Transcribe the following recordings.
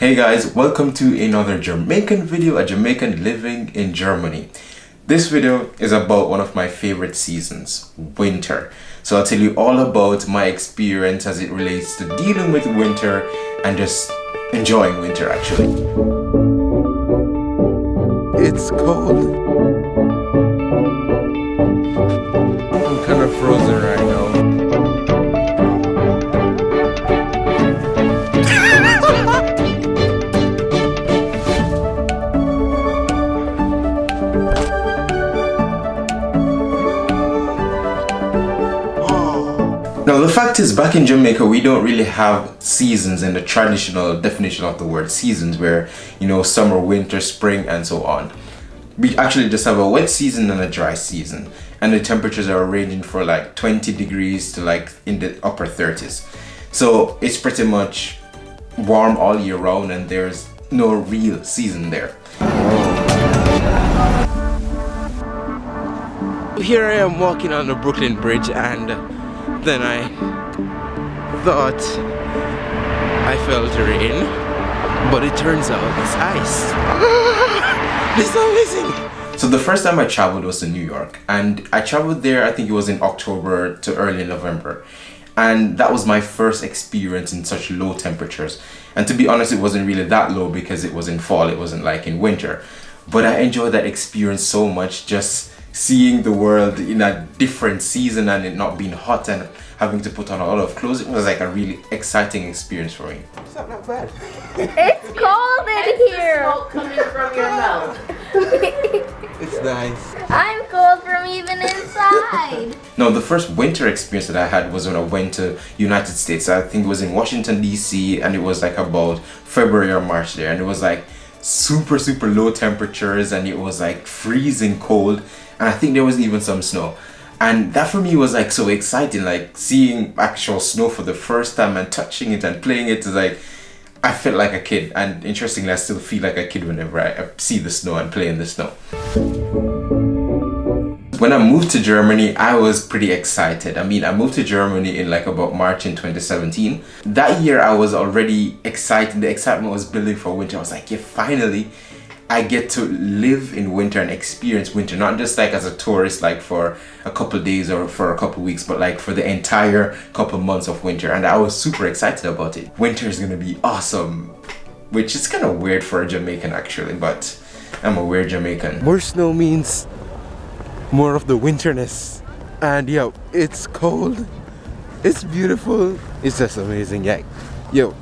Hey guys, welcome to another Jamaican video, a Jamaican living in Germany. This video is about one of my favorite seasons, winter. So I'll tell you all about my experience as it relates to dealing with winter and just enjoying winter actually. It's cold. I'm kind of frozen right now. Now the fact is, back in Jamaica we don't really have seasons in the traditional definition of the word seasons, where summer, winter, spring and so on. We actually just have a wet season and a dry season, and the temperatures are ranging from like 20 degrees to like in the upper 30s. So it's pretty much warm all year round and there's no real season there. Here I am walking on the Brooklyn Bridge, and then I thought I felt rain, but it turns out it's ice. This is amazing! So the first time I traveled was to New York, and I traveled there, I think it was in October to early November. And that was my first experience in such low temperatures. And to be honest, it wasn't really that low because it was in fall, it wasn't like in winter. But I enjoyed that experience so much, just seeing the world in a different season and it not being hot and having to put on a lot of clothes. It was like a really exciting experience for me. It's not bad. It's cold in here. Smoke coming from your mouth. It's nice. I'm cold from even inside. No, the first winter experience that I had was when I went to United States. I think it was in Washington DC, and it was like about February or March there, and it was like super low temperatures and it was like freezing cold, and I think there was even some snow. And that for me was like so exciting, like seeing actual snow for the first time and touching it and playing it is like, I felt like a kid. And interestingly, I still feel like a kid whenever I see the snow and play in the snow. When I moved to Germany, I was pretty excited. I mean, I moved to Germany in like about March in 2017. That year I was already excited. The excitement was building for winter. I was like, yeah, finally I get to live in winter and experience winter, not just like as a tourist, like for a couple of days or for a couple of weeks, but like for the entire couple of months of winter. And I was super excited about it. Winter is gonna be awesome, which is kind of weird for a Jamaican actually, but I'm a weird Jamaican. More snow means more of the winterness, and yo, it's cold, it's beautiful, it's just amazing. Yeah, yo,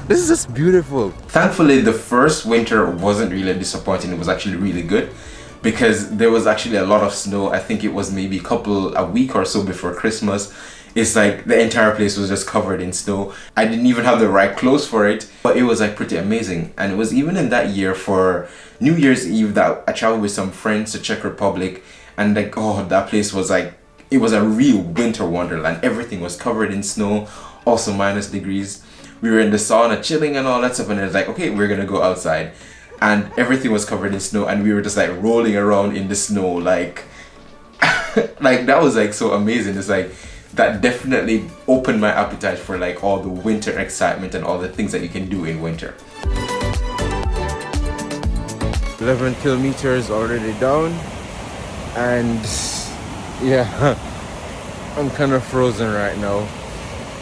this is just beautiful. Thankfully the first winter wasn't really disappointing. It was actually really good because there was actually a lot of snow. I think it was maybe a week or so before Christmas. It's like the entire place was just covered in snow. I didn't even have the right clothes for it, but it was like pretty amazing. And it was even in that year for New Year's Eve that I traveled with some friends to Czech Republic, and like, oh, that place was like, it was a real winter wonderland. Everything was covered in snow, also minus degrees. We were in the sauna chilling and all that stuff, and it was like, okay, we're gonna go outside, and everything was covered in snow, and we were just like rolling around in the snow, like like that was like so amazing. It's like that definitely opened my appetite for like all the winter excitement and all the things that you can do in winter. 11 kilometers already down, and yeah, I'm kind of frozen right now.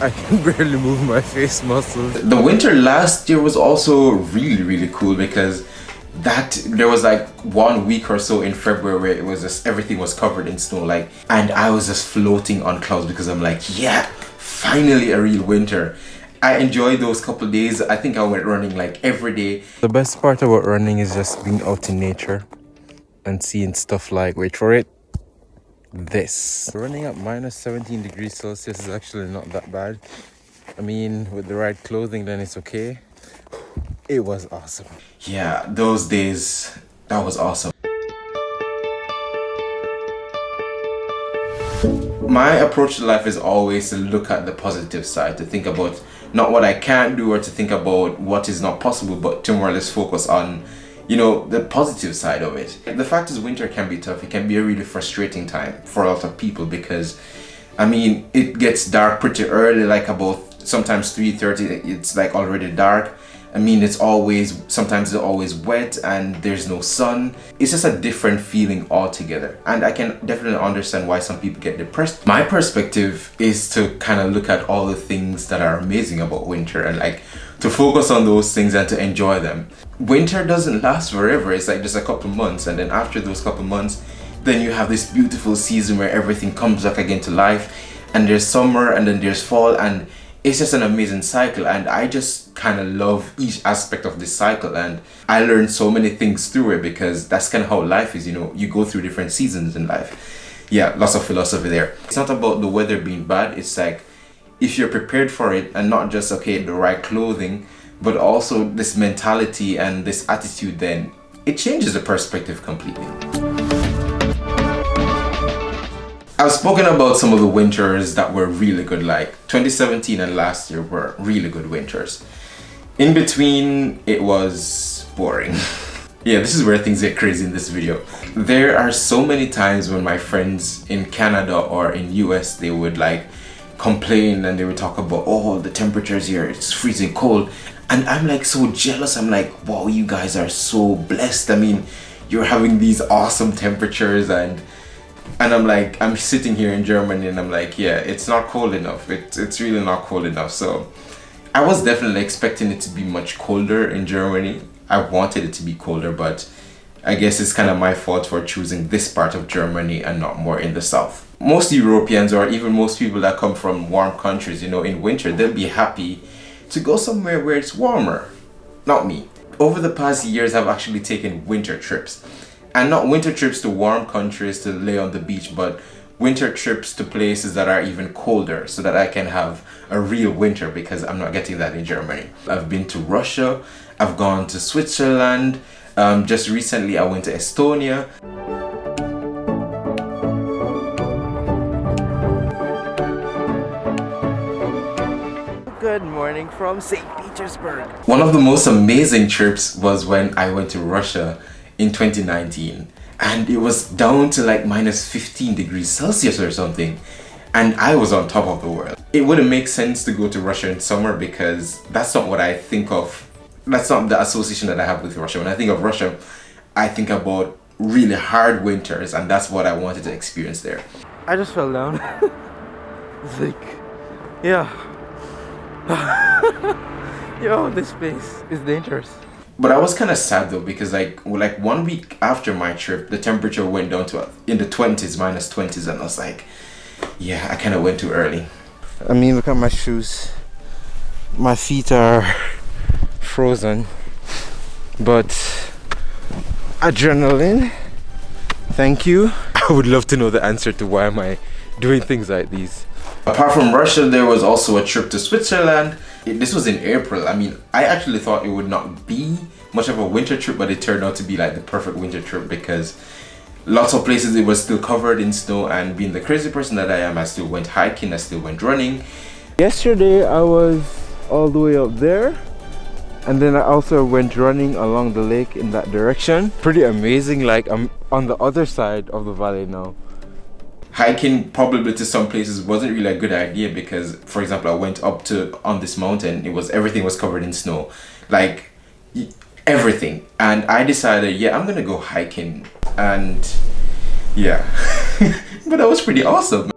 I can barely move my face muscles. The winter last year was also really cool because there was like 1 week or so in February where it was just everything was covered in snow, like, and I was just floating on clouds because I'm like, yeah, finally a real winter. I enjoyed those couple days. I think I went running like every day. The best part about running is just being out in nature and seeing stuff like, wait for it, this. Running at minus 17 degrees Celsius is actually not that bad. I mean, with the right clothing then it's okay. It was awesome. Yeah, those days, that was awesome. My approach to life is always to look at the positive side, to think about not what I can't do or to think about what is not possible, but to more or less focus on the positive side of it. The fact is, winter can be tough. It can be a really frustrating time for a lot of people because, I mean, it gets dark pretty early, like about sometimes 3:30, it's like already dark. I mean, sometimes it's always wet and there's no sun. It's just a different feeling altogether. And I can definitely understand why some people get depressed. My perspective is to kind of look at all the things that are amazing about winter and like to focus on those things and to enjoy them. Winter doesn't last forever. It's like just a couple months, and then after those couple months, then you have this beautiful season where everything comes back again to life, and there's summer and then there's fall, and it's just an amazing cycle. And I just kind of love each aspect of this cycle, and I learned so many things through it because that's kind of how life is, you know, you go through different seasons in life. Yeah, lots of philosophy there. It's not about the weather being bad, it's like if you're prepared for it, and not just the right clothing, but also this mentality and this attitude, then it changes the perspective completely. I've spoken about some of the winters that were really good, like 2017 and last year were really good winters. In between, it was boring. Yeah, this is where things get crazy in this video. There are so many times when my friends in Canada or in US, they would like complain and they would talk about, oh, the temperatures here, it's freezing cold. And I'm like so jealous. I'm like, wow, you guys are so blessed. I mean, you're having these awesome temperatures, and I'm like, I'm sitting here in Germany and I'm like, yeah, it's not cold enough. It's really not cold enough. So I was definitely expecting it to be much colder in Germany. I wanted it to be colder, but I guess it's kind of my fault for choosing this part of Germany and not more in the south. Most Europeans, or even most people that come from warm countries, you know, in winter, they'll be happy to go somewhere where it's warmer. Not me. Over the past years, I've actually taken winter trips. And not winter trips to warm countries to lay on the beach, but winter trips to places that are even colder so that I can have a real winter, because I'm not getting that in Germany. I've been to Russia, I've gone to Switzerland, just recently I went to Estonia. Good morning from St. Petersburg. One of the most amazing trips was when I went to Russia in 2019, and it was down to like minus 15 degrees Celsius or something, and I was on top of the world. It wouldn't make sense to go to Russia in summer because that's not what I think of. That's not the association that I have with Russia. When I think of Russia, I think about really hard winters, and that's what I wanted to experience there. I just fell down. It's like, yeah. Yo, this place is dangerous. But I was kind of sad though, because like 1 week after my trip, the temperature went down to in the 20s, minus 20s, and I was like, yeah, I kind of went too early. I mean, look at my shoes. My feet are frozen. But adrenaline, thank you. I would love to know the answer to why am I doing things like these. Apart from Russia, there was also a trip to Switzerland. This was in April. I mean, I actually thought it would not be much of a winter trip, but it turned out to be like the perfect winter trip because lots of places it was still covered in snow, and being the crazy person that I am, I still went hiking, I still went running. Yesterday I was all the way up there, and then I also went running along the lake in that direction. Pretty amazing. Like, I'm on the other side of the valley now. Hiking probably to some places wasn't really a good idea because, for example, I went up on this mountain, everything was covered in snow, like everything, and I decided, yeah, I'm gonna go hiking, and yeah. But that was pretty awesome.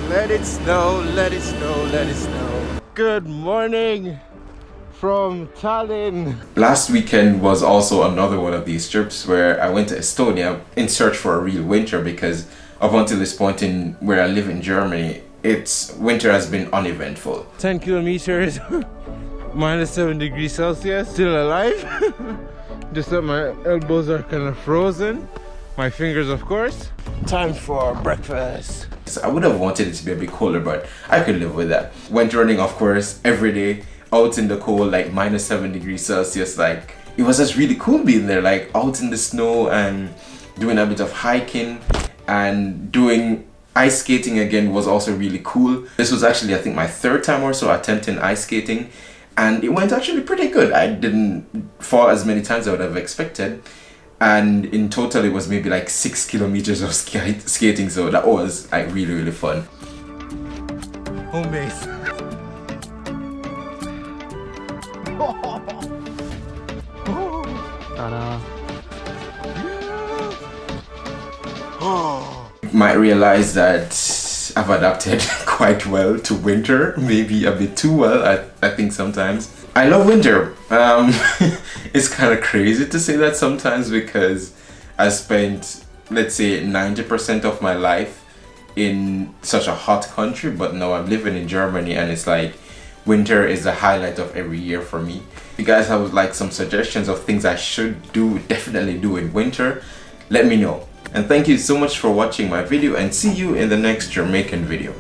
Let it snow, let it snow, let it snow. Good morning from Tallinn. Last weekend was also another one of these trips where I went to Estonia in search for a real winter, because up until this point in where I live in Germany, winter has been uneventful. 10 kilometers, minus 7 degrees Celsius, still alive. Just that my elbows are kind of frozen. My fingers, of course. Time for breakfast. So I would have wanted it to be a bit colder, but I could live with that. Went running, of course, every day. Out in the cold, like minus 7 degrees Celsius. Like, it was just really cool being there, like out in the snow and doing a bit of hiking, and doing ice skating again was also really cool. This was actually, I think, my third time or so attempting ice skating, and it went actually pretty good. I didn't fall as many times as I would have expected, and in total it was maybe like 6 kilometers of skating, so that was like really, really fun. Home base. Ta-da. You might realize that I've adapted quite well to winter, maybe a bit too well, I think sometimes. I love winter. It's kind of crazy to say that sometimes because I spent, let's say, 90% of my life in such a hot country, but now I'm living in Germany and it's like winter is the highlight of every year for me. If you guys have like some suggestions of things I should do, definitely do in winter, let me know. And thank you so much for watching my video and see you in the next Jamaican video.